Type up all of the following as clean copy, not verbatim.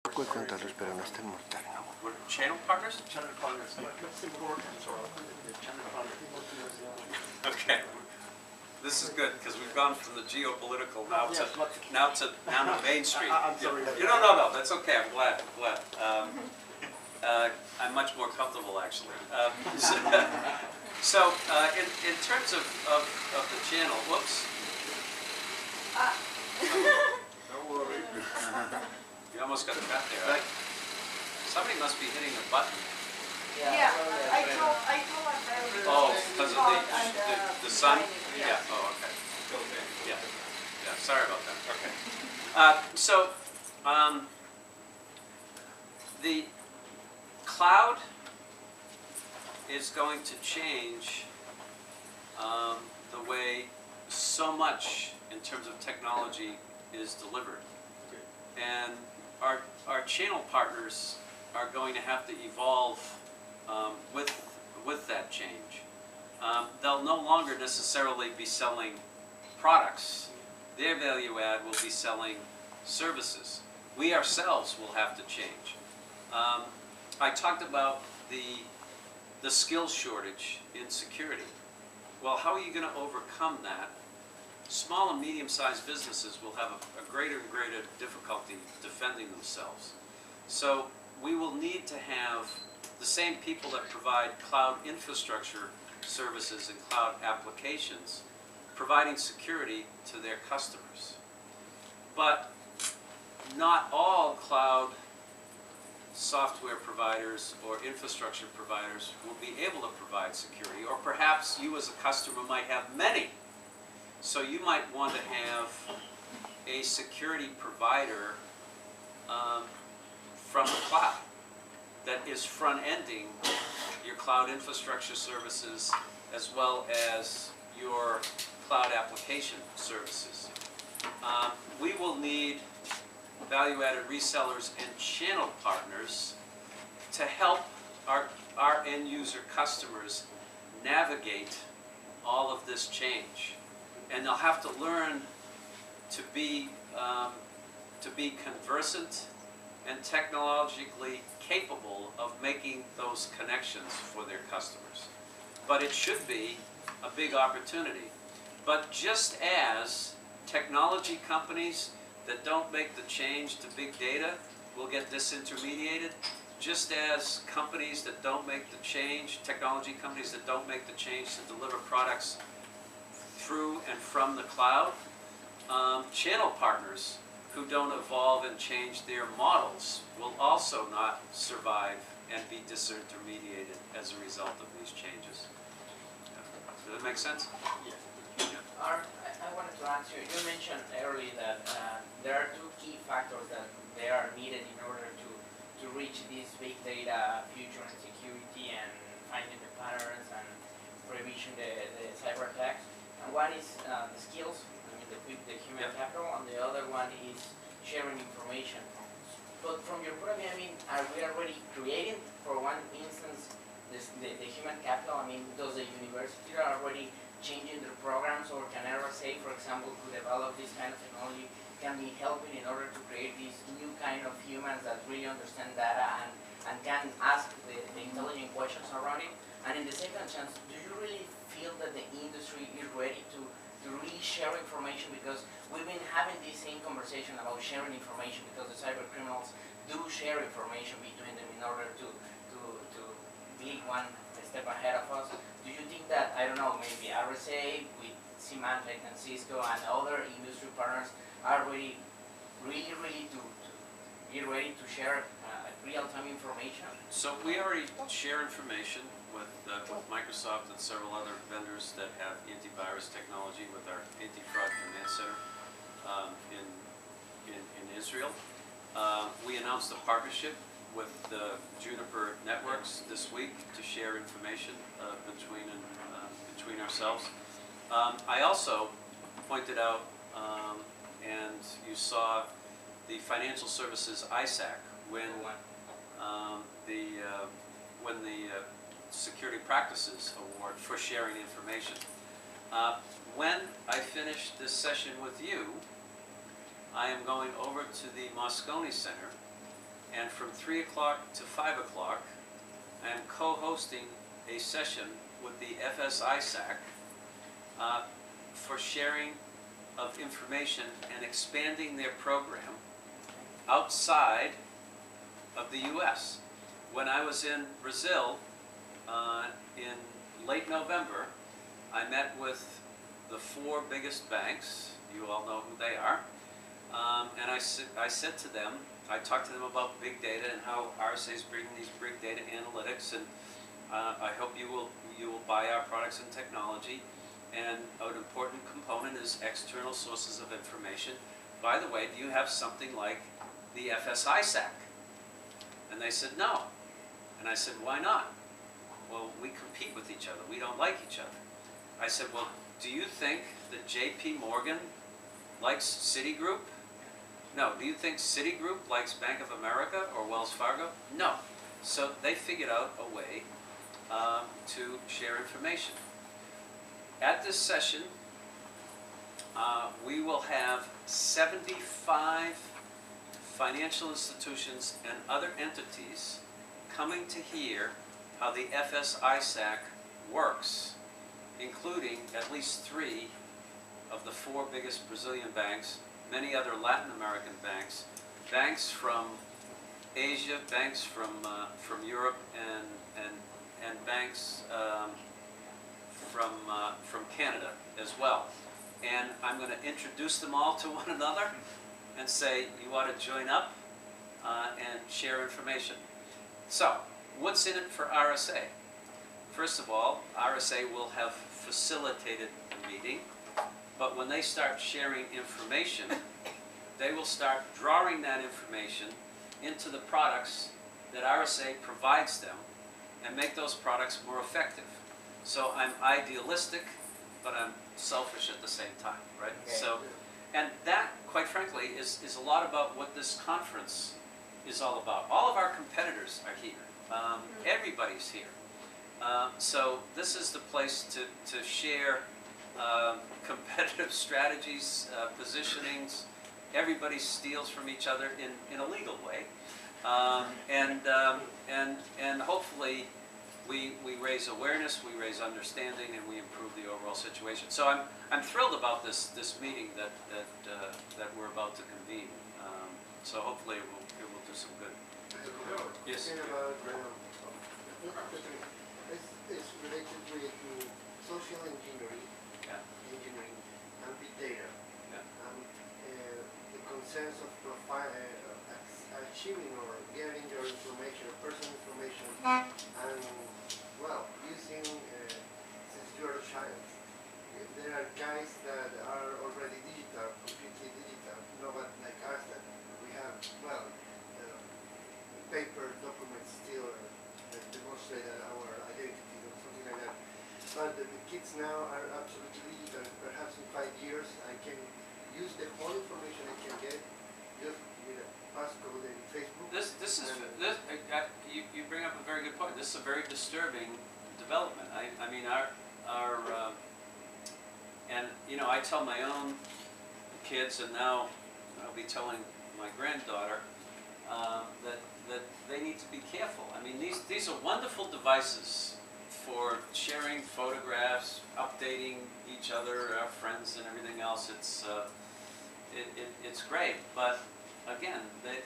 Puoi contarlos, pero no estén mortales, ¿no? Channel partners? Channel partners. Okay. This is good because we've gone from the geopolitical now to Main Street. I'm sorry. No. That's okay. I'm glad. I'm much more comfortable actually. So in terms of the channel, whoops. Don't worry. You almost got it back there. Right? Somebody must be hitting a button. Yeah, I told my friend. Oh, because of the sun? Yeah. Oh, okay. Yeah. Sorry about that. Okay. The cloud is going to change the way so much in terms of technology is delivered, and our channel partners are going to have to evolve with that change. They'll no longer necessarily be selling products. Their value add will be selling services. We ourselves will have to change. I talked about the skills shortage in security. Well, how are you going to overcome that? Small and medium-sized businesses will have a greater and greater difficulty defending themselves. So we will need to have the same people that provide cloud infrastructure services and cloud applications providing security to their customers. But not all cloud software providers or infrastructure providers will be able to provide security, or perhaps you as a customer might have many. So you might want to have a security provider from the cloud that is front-ending your cloud infrastructure services as well as your cloud application services. We will need value-added resellers and channel partners to help our end-user customers navigate all of this change. And they'll have to learn to be conversant and technologically capable of making those connections for their customers. But it should be a big opportunity. But just as technology companies that don't make the change to big data will get disintermediated, just as companies that don't make the change, technology companies that don't make the change to deliver products through and from the cloud, channel partners who don't evolve and change their models will also not survive and be disintermediated as a result of these changes. Does that make sense? Yeah. Art, I wanted to ask you, you mentioned earlier that there are two key factors that they are needed in order to reach this big data future and security and finding the patterns and prevention the cyber attacks. And one is the skills, I mean the human capital, and the other one is sharing information. But from your point of view, I mean, are we already creating, for one instance, the human capital? I mean, does the university already changing their programs, or can RSA, for example, to develop this kind of technology, can be helping in order to create these new kind of humans that really understand data and can ask the intelligent questions around it? And in the second chance, do you really feel that the industry is ready to really share information? Because we've been having this same conversation about sharing information, because the cyber criminals do share information between them in order to be one step ahead of us. Do you think that, I don't know, maybe RSA with Symantec and Cisco and other industry partners are really to be ready to share real-time information? So we already share information with Microsoft and several other vendors that have antivirus technology with our anti-fraud command center in Israel. We announced a partnership with the Juniper networks this week to share information between ourselves. I also pointed out, and you saw the financial services ISAC when the Security Practices Award for sharing information. When I finish this session with you, I am going over to the Moscone Center And from 3 o'clock to 5 o'clock, I am co-hosting a session with the FSISAC for sharing of information and expanding their program outside of the U.S. When I was in Brazil in late November, I met with the 4 biggest banks. You all know who they are. And I said to them, I talked to them about big data and how RSA is bringing these big data analytics, and I hope you will buy our products and technology. And an important component is external sources of information. By the way, do you have something like the FSISAC? And they said no. And I said, why not? Well, we compete with each other. We don't like each other. I said, well, do you think that J.P. Morgan likes Citigroup? No. Do you think Citigroup likes Bank of America or Wells Fargo? No. So they figured out a way to share information. At this session, we will have 75 financial institutions and other entities coming to hear how the FSISAC works, including at least 3 of the 4 biggest Brazilian banks, many other Latin American banks, banks from Asia, banks from Europe, and banks from Canada as well. And I'm going to introduce them all to one another and say, you ought to join up and share information. So, what's in it for RSA? First of all, RSA will have facilitated the meeting, but when they start sharing information, they will start drawing that information into the products that RSA provides them and make those products more effective. So I'm idealistic, but I'm selfish at the same time, right? Okay. So, and that, quite frankly, is a lot about what this conference is all about. All of our competitors are here. Everybody's here. So this is the place to share competitive strategies, positionings. Everybody steals from each other in a legal way. And hopefully we raise awareness, we raise understanding, and we improve the overall situation. So I'm thrilled about this meeting that we're about to convene. So hopefully it will do some good. Yes. It's related with social engineering, Yeah. and big data. Yeah. The concerns of achieving or getting your information, personal information, and well, using since you are a child, there are guys that are already digital, completely digital, not like us that we have, well, paper documents still that demonstrate our identity or something like that. But the kids now are absolutely digital. Perhaps in 5 years I can use the whole information I can get just with a passcode in Facebook. You bring up a very good point. This is a very disturbing development. I mean and you know, I tell my own kids, and now I'll be telling my granddaughter that they need to be careful. I mean, these are wonderful devices for sharing photographs, updating each other, our friends, and everything else. It's great, but again, that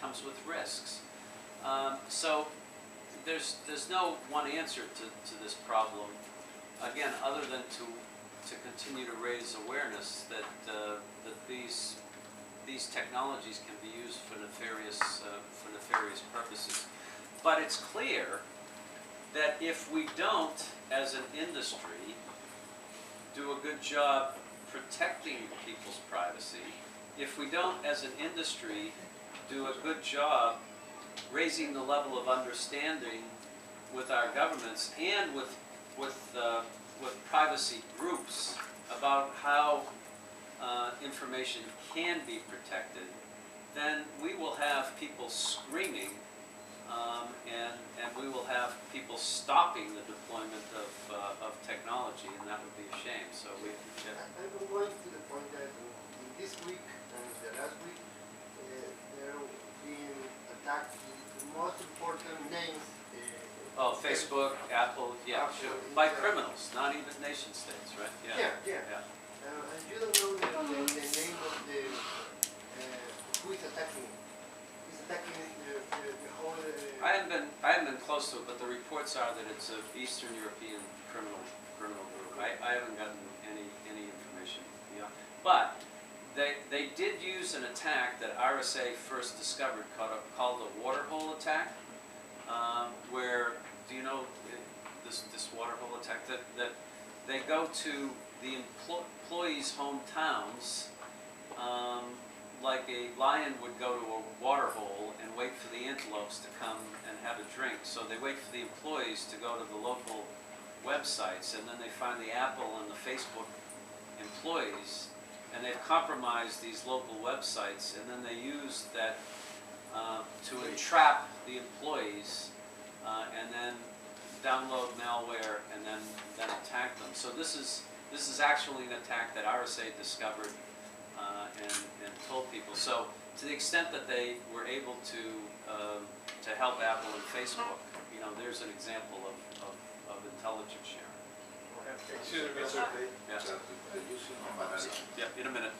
comes with risks. So there's no one answer to this problem. Again, other than to continue to raise awareness that these technologies can be used for nefarious purposes. But it's clear that if we don't, as an industry, do a good job protecting people's privacy, if we don't, as an industry, do a good job raising the level of understanding with our governments and with privacy groups about how information can be protected, then we will have people screaming, and we will have people stopping the deployment of technology, and that would be a shame. So I'm going to the point that in this week and the last week, there have been attack the most important names. Oh, Facebook, Apple, yeah, Apple, sure. By yeah. criminals, not even nation states, right? Yeah. And you don't know the name of the who is attacking. He's attacking the whole. I haven't been close to it, but the reports are that it's an Eastern European criminal group. I haven't gotten any information beyond. But they did use an attack that RSA first discovered called the waterhole attack, where, do you know this waterhole attack, that they go to the employees' hometowns, like a lion would go to a water hole and wait for the antelopes to come and have a drink. So they wait for the employees to go to the local websites, and then they find the Apple and the Facebook employees, and they've compromised these local websites, and then they use that to entrap the employees, and then download malware and then attack them. So this is actually an attack that RSA discovered and told people. So to the extent that they were able to help Apple and Facebook, you know, there's an example of intelligence sharing. Excuse me, Mr. Lee. Yes. The using of analytics. Yeah, in a minute.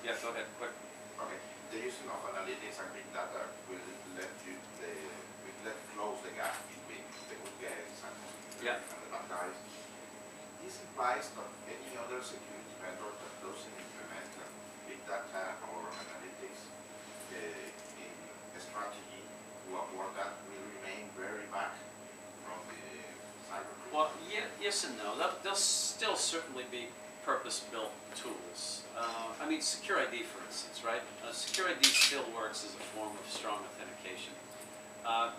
Yeah, go ahead, quick. Okay. The using of analytics and big data will let close the gap between the good guys and Yeah. the bad guys. This implies that any other security vendor that doesn't implement big data or analytics in a strategy to avoid that will remain very back from the cyber. Well, yeah, yes and no. There'll still certainly be purpose-built tools. I mean, Secure ID, for instance, right? Secure ID still works as a form of strong authentication.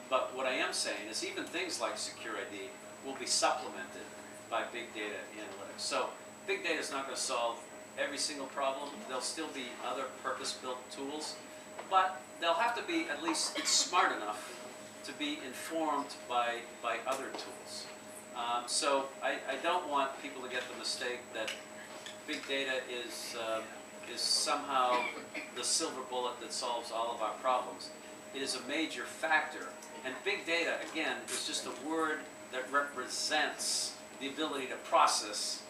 But what I am saying is even things like Secure ID will be supplemented by big data analytics. So big data is not going to solve every single problem. There'll still be other purpose-built tools, but they'll have to be at least smart enough to be informed by other tools. So I don't want people to get the mistake that big data is somehow the silver bullet that solves all of our problems. It is a major factor, and big data, again, is just a word that represents the ability to process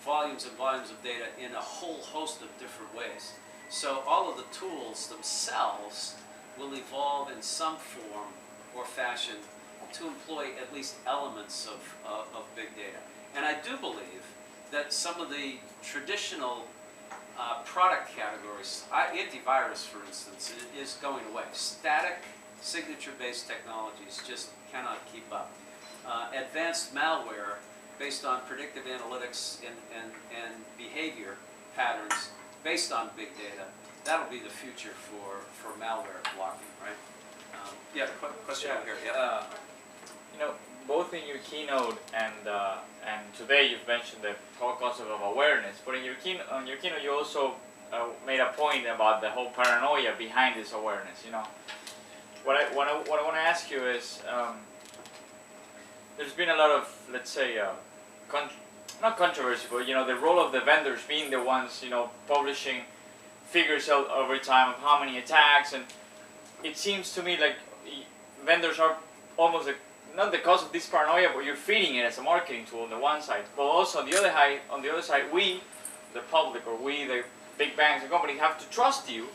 volumes and volumes of data in a whole host of different ways. So all of the tools themselves will evolve in some form or fashion to employ at least elements of big data. And I do believe that some of the traditional product categories, antivirus for instance, is going away. Static signature-based technologies just cannot keep up. Advanced malware based on predictive analytics and behavior patterns based on big data, that'll be the future for malware blocking, right? Yeah, question over here. Yeah. You know, both in your keynote and today you've mentioned the whole concept of awareness, but in your keynote you also made a point about the whole paranoia behind this awareness. You know, what I want to ask you is, there's been a lot of, let's say, not controversy, but you know, the role of the vendors being the ones, you know, publishing figures out over time of how many attacks, and it seems to me like vendors are almost not the cause of this paranoia, but you're feeding it as a marketing tool on the one side. But also on the other side, we, the public, or we, the big banks and companies, have to trust you,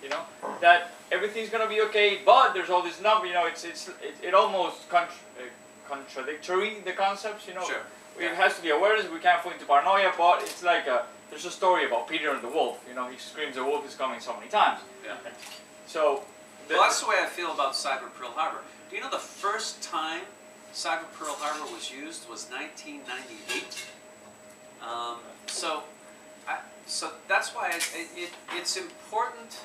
you know, that everything's gonna be okay. But there's all this number, you know, it almost contradictory, the concepts, you know. Sure. It has to be awareness. We can't fall into paranoia, but it's like there's a story about Peter and the wolf. You know, he screams the wolf is coming so many times. Yeah. So. Well, that's the way I feel about Cyber Pearl Harbor. Do you know the first time Cyber Pearl Harbor was used was 1998? So that's why it's important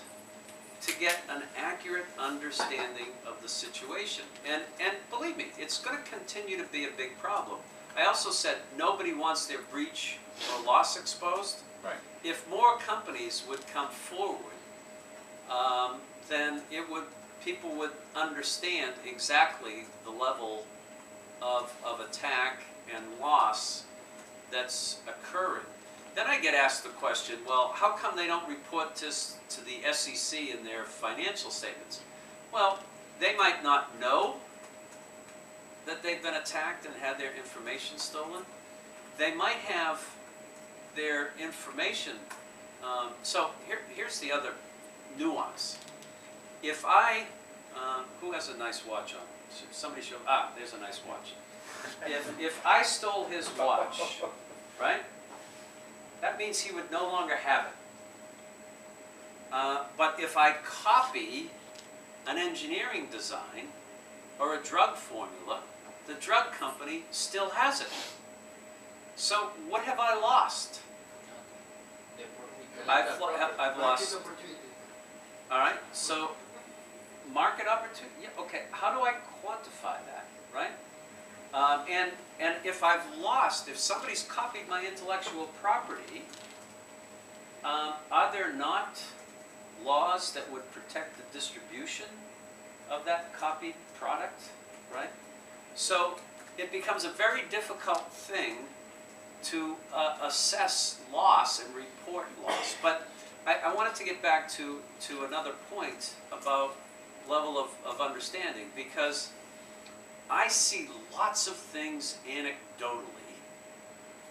to get an accurate understanding of the situation. And believe me, it's going to continue to be a big problem. I also said nobody wants their breach or loss exposed. Right. If more companies would come forward, then people would understand exactly the level of attack and loss that's occurring. Then I get asked the question, well, how come they don't report this to the SEC in their financial statements? Well, They might not know that they've been attacked and had their information stolen. They might have their information. So here's the other nuance. If I, who has a nice watch on? Somebody show, there's a nice watch. If I stole his watch, right? That means he would no longer have it. But if I copy an engineering design or a drug formula, the drug company still has it. So what have I lost? I've Market lost. opportunity. All right. So market opportunity. Yeah. Okay. How do I quantify that? Right. And if I've lost, if somebody's copied my intellectual property, are there not laws that would protect the distribution of that copied product, right? So it becomes a very difficult thing to assess loss and report loss. But I wanted to get back to another point about level of understanding, because I see lots of things anecdotally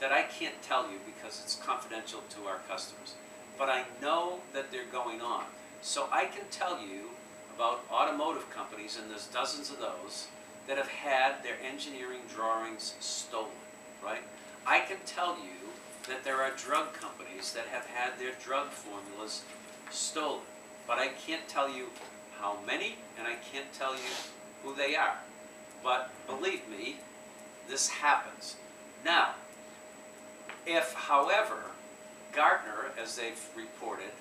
that I can't tell you because it's confidential to our customers. But I know that they're going on. So I can tell you about automotive companies, and there's dozens of those, that have had their engineering drawings stolen, right? I can tell you that there are drug companies that have had their drug formulas stolen. But I can't tell you how many, and I can't tell you who they are. But believe me, this happens. Now, if, however, Gartner, as they've reported,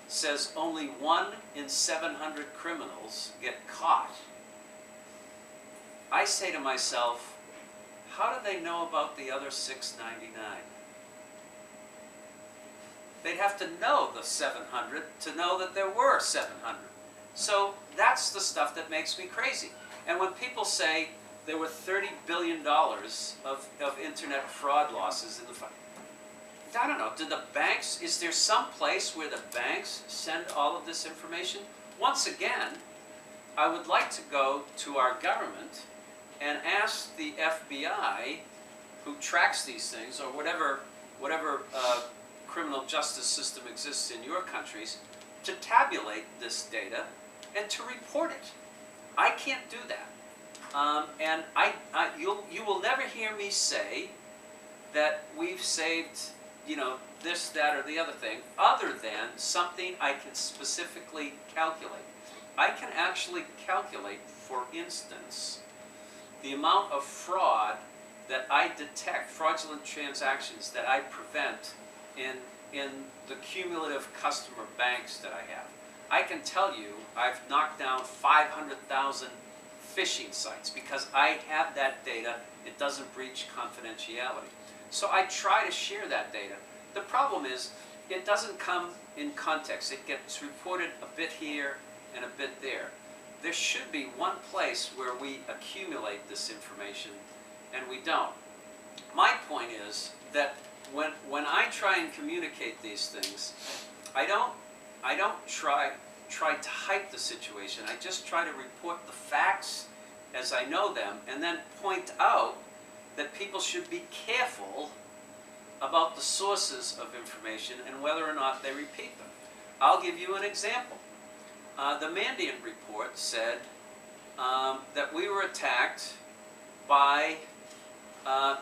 says only 1 in 700 criminals get caught, I say to myself, how do they know about the other 699? They'd have to know the 700 to know that there were 700. So that's the stuff that makes me crazy. And when people say there were $30 billion of internet fraud losses in the fund, I don't know, do the banks, is there some place where the banks send all of this information? Once again, I would like to go to our government and ask the FBI, who tracks these things, or whatever criminal justice system exists in your countries, to tabulate this data and to report it. I can't do that. And you will never hear me say that we've saved, you know, this, that, or the other thing, other than something I can specifically calculate. I can actually calculate, for instance, the amount of fraud that I detect, fraudulent transactions that I prevent in the cumulative customer banks that I have. I can tell you I've knocked down 500,000 phishing sites because I have that data. It doesn't breach confidentiality. So I try to share that data. The problem is it doesn't come in context. It gets reported a bit here and a bit there. There should be one place where we accumulate this information, and we don't. My point is that when I try and communicate these things, I don't try to hype the situation. I just try to report the facts as I know them, and then point out that people should be careful about the sources of information and whether or not they repeat them. I'll give you an example. The Mandiant report said that we were attacked by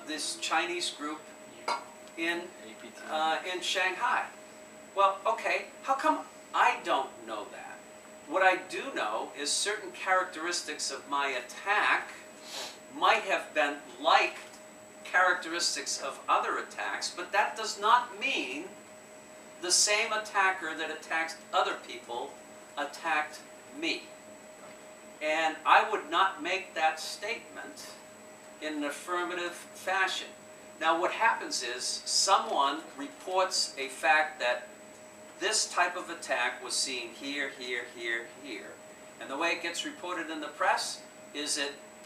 this Chinese group in Shanghai. Well, okay, how come I don't know that? What I do know is certain characteristics of my attack might have been like characteristics of other attacks, but that does not mean the same attacker that attacked other people attacked me. And I would not make that statement in an affirmative fashion. Now what happens is someone reports a fact that this type of attack was seen here, here, here, here. And the way it gets reported in the press is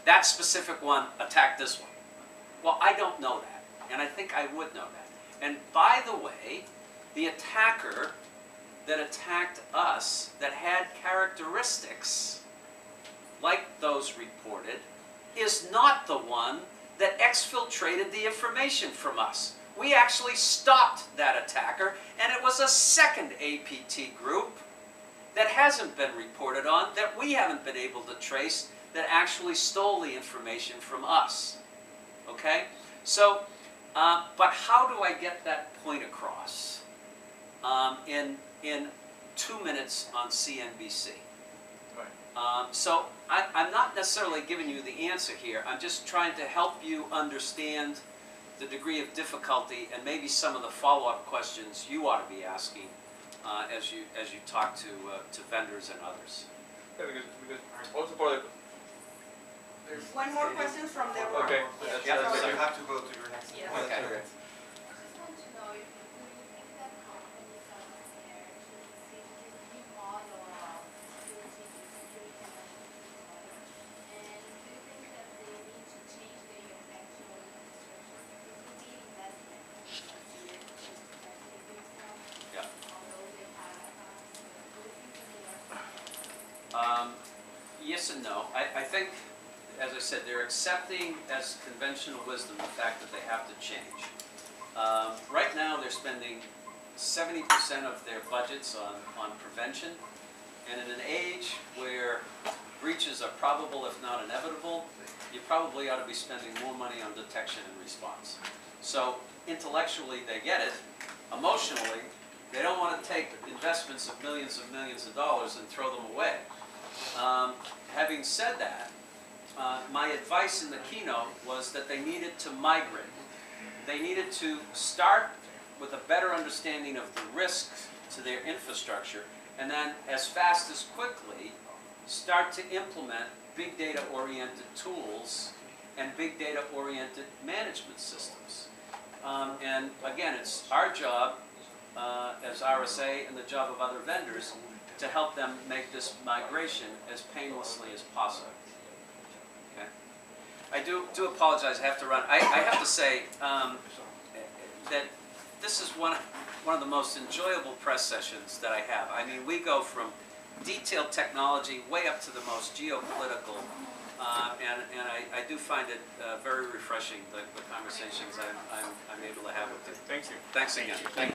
that specific one attacked this one. Well, I don't know that, and I think I would know that. And by the way, the attacker that attacked us that had characteristics like those reported, is not the one that exfiltrated the information from us. We actually stopped that attacker, and it was a second APT group that hasn't been reported on, that we haven't been able to trace, that actually stole the information from us. Okay? So, but how do I get that point across in 2 minutes on CNBC? So I'm not necessarily giving you the answer here. I'm just trying to help you understand the degree of difficulty and maybe some of the follow-up questions you ought to be asking as you talk to vendors and others. Yeah, because also for the One more question from the room. okay. Yeah, That's so okay. You have to go to your next Yes. one. Okay. I just want to know if do you think that companies are scared to see this new model of security management model? And do you think that they need to change their actual infrastructure? Because we need investment this year to protect themselves, Yeah. although they have do you think that they are scared? Yes and no. I think, as I said, they're accepting as conventional wisdom the fact that they have to change. Right now, they're spending 70% of their budgets on prevention, and in an age where breaches are probable, if not inevitable, you probably ought to be spending more money on detection and response. So intellectually, they get it. Emotionally, they don't want to take investments of millions of dollars and throw them away. Having said that, my advice in the keynote was that they needed to migrate. They needed to start with a better understanding of the risks to their infrastructure, and then as fast as quickly start to implement big data oriented tools and big data oriented management systems. And again, it's our job as RSA and the job of other vendors to help them make this migration as painlessly as possible. Okay? I do apologize, I have to run. I have to say that this is one of the most enjoyable press sessions that I have. I mean, we go from detailed technology way up to the most geopolitical, and I do find it very refreshing, the conversations I'm able to have with you. Thank you. Thanks again.